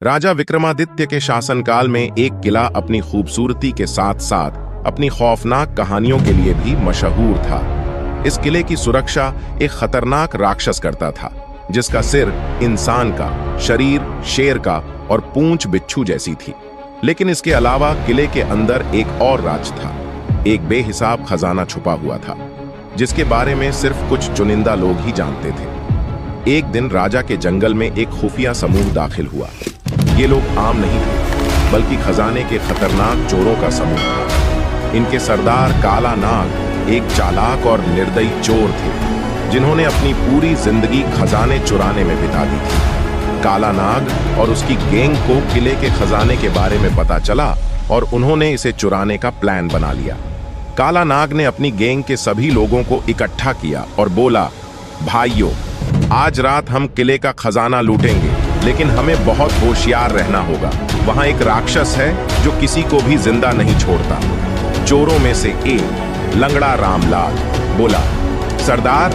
राजा विक्रमादित्य के शासनकाल में एक किला अपनी खूबसूरती के साथ साथ अपनी खौफनाक कहानियों के लिए भी मशहूर था। इस किले की सुरक्षा एक खतरनाक राक्षस करता था, जिसका सिर इंसान का, शरीर शेर का और पूंछ बिच्छू जैसी थी। लेकिन इसके अलावा किले के अंदर एक और राज था। एक बेहिसाब खजाना छुपा हुआ था, जिसके बारे में सिर्फ कुछ चुनिंदा लोग ही जानते थे। एक दिन राजा के जंगल में एक खुफिया समूह दाखिल हुआ। ये लोग आम नहीं थे, बल्कि खजाने के खतरनाक चोरों का समूह था। इनके सरदार काला नाग एक चालाक और निर्दयी चोर थे, जिन्होंने अपनी पूरी जिंदगी खजाने चुराने में बिता दी थी। काला नाग और उसकी गैंग को किले के खजाने के बारे में पता चला और उन्होंने इसे चुराने का प्लान बना लिया। काला नाग ने अपनी गैंग के सभी लोगों को इकट्ठा किया और बोला, भाइयों, आज रात हम किले का खजाना लूटेंगे, लेकिन हमें बहुत होशियार रहना होगा। वहां एक राक्षस है जो किसी को भी जिंदा नहीं छोड़ता। चोरों में से एक लंगड़ा रामलाल बोला, सरदार,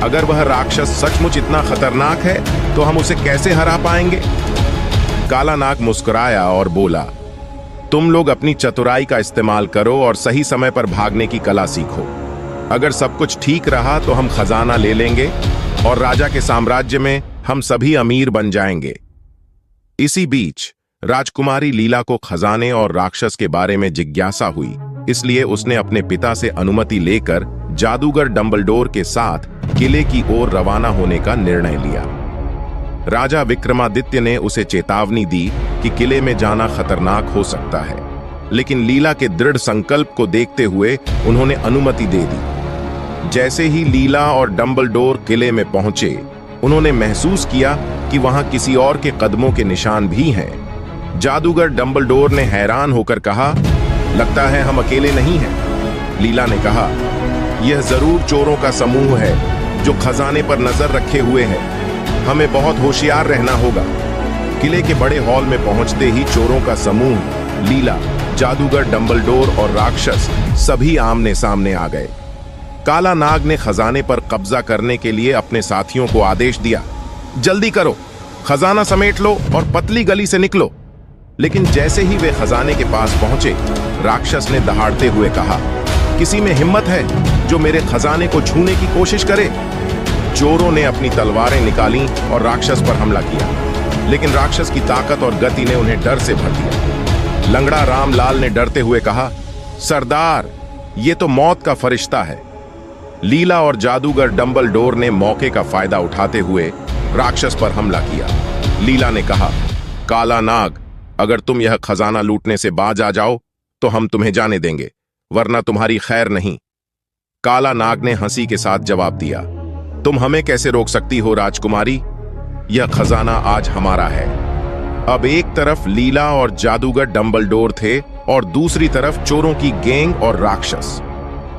अगर वह राक्षस सचमुच इतना खतरनाक है तो हम उसे कैसे हरा पाएंगे? काला नाग मुस्कुराया और बोला, तुम लोग अपनी चतुराई का इस्तेमाल करो और सही समय पर भागने की कला सीखो। अगर सब कुछ ठीक रहा तो हम खजाना ले लेंगे और राजा के साम्राज्य में हम सभी अमीर बन जाएंगे। इसी बीच राजकुमारी लीला को खजाने और राक्षस के बारे में जिज्ञासा हुई, इसलिए उसने अपने पिता से अनुमति लेकर जादूगर डंबलडोर के साथ किले की ओर रवाना होने का निर्णय लिया। राजा विक्रमादित्य ने उसे चेतावनी दी कि किले में जाना खतरनाक हो सकता है, लेकिन लीला के दृढ़ संकल्प को देखते हुए उन्होंने अनुमति दे दी। जैसे ही लीला और डंबलडोर किले में पहुंचे, उन्होंने महसूस किया कि वहां किसी और के कदमों के निशान भी हैं। जादूगर डंबलडोर ने हैरान होकर कहा, लगता है हम अकेले नहीं हैं। लीला ने कहा, यह जरूर चोरों का समूह है जो खजाने पर नजर रखे हुए है। हमें बहुत होशियार रहना होगा। किले के बड़े हॉल में पहुंचते ही चोरों का समूह, लीला, जादूगर डंबलडोर और राक्षस सभी आमने सामने आ गए। काला नाग ने खजाने पर कब्जा करने के लिए अपने साथियों को आदेश दिया, जल्दी करो, खजाना समेट लो और पतली गली से निकलो। लेकिन जैसे ही वे खजाने के पास पहुंचे, राक्षस ने दहाड़ते हुए कहा, किसी में हिम्मत है जो मेरे खजाने को छूने की कोशिश करे? चोरों ने अपनी तलवारें निकाली और राक्षस पर हमला किया, लेकिन राक्षस की ताकत और गति ने उन्हें डर से भर दिया। लंगड़ा रामलाल ने डरते हुए कहा, सरदार, ये तो मौत का फरिश्ता है। लीला और जादूगर डंबलडोर ने मौके का फायदा उठाते हुए राक्षस पर हमला किया। लीला ने कहा, काला नाग, अगर तुम यह खजाना लूटने से बाज आ जाओ तो हम तुम्हें जाने देंगे, वरना तुम्हारी खैर नहीं। काला नाग ने हंसी के साथ जवाब दिया, तुम हमें कैसे रोक सकती हो राजकुमारी? यह खजाना आज हमारा है। अब एक तरफ लीला और जादूगर डंबलडोर थे और दूसरी तरफ चोरों की गैंग और राक्षस।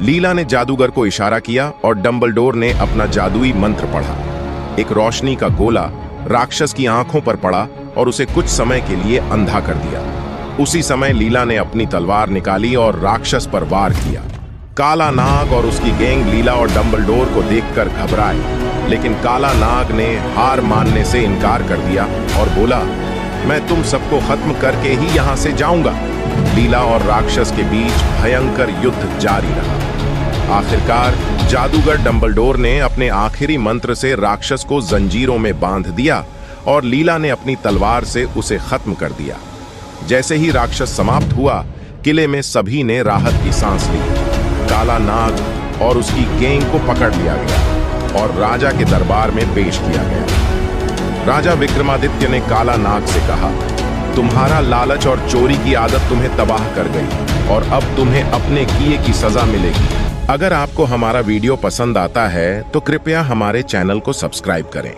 लीला ने जादूगर को इशारा किया और डंबलडोर ने अपना जादुई मंत्र पढ़ा। एक रोशनी का गोला राक्षस की आंखों पर पड़ा और उसे कुछ समय के लिए अंधा कर दिया। उसी समय लीला ने अपनी तलवार निकाली और राक्षस पर वार किया। काला नाग और उसकी गैंग लीला और डंबलडोर को देखकर घबराए, लेकिन काला नाग ने हार मानने से इनकार कर दिया और बोला, मैं तुम सबको खत्म करके ही यहां से जाऊंगा। लीला और राक्षस के बीच भयंकर युद्ध जारी रहा। आखिरकार जादूगर डंबलडोर ने अपने आखिरी मंत्र से राक्षस को जंजीरों में बांध दिया और लीला ने अपनी तलवार से उसे खत्म कर दिया। जैसे ही राक्षस समाप्त हुआ, किले में सभी ने राहत की सांस ली। काला नाग और उसकी गैंग को पकड़ लिया गया और राजा के दरबार में पेश किया गया। राजा विक्रमादित्य ने काला नाग से कहा, तुम्हारा लालच और चोरी की आदत तुम्हें तबाह कर गई और अब तुम्हें अपने किए की सजा मिलेगी। अगर आपको हमारा वीडियो पसंद आता है तो कृपया हमारे चैनल को सब्सक्राइब करें।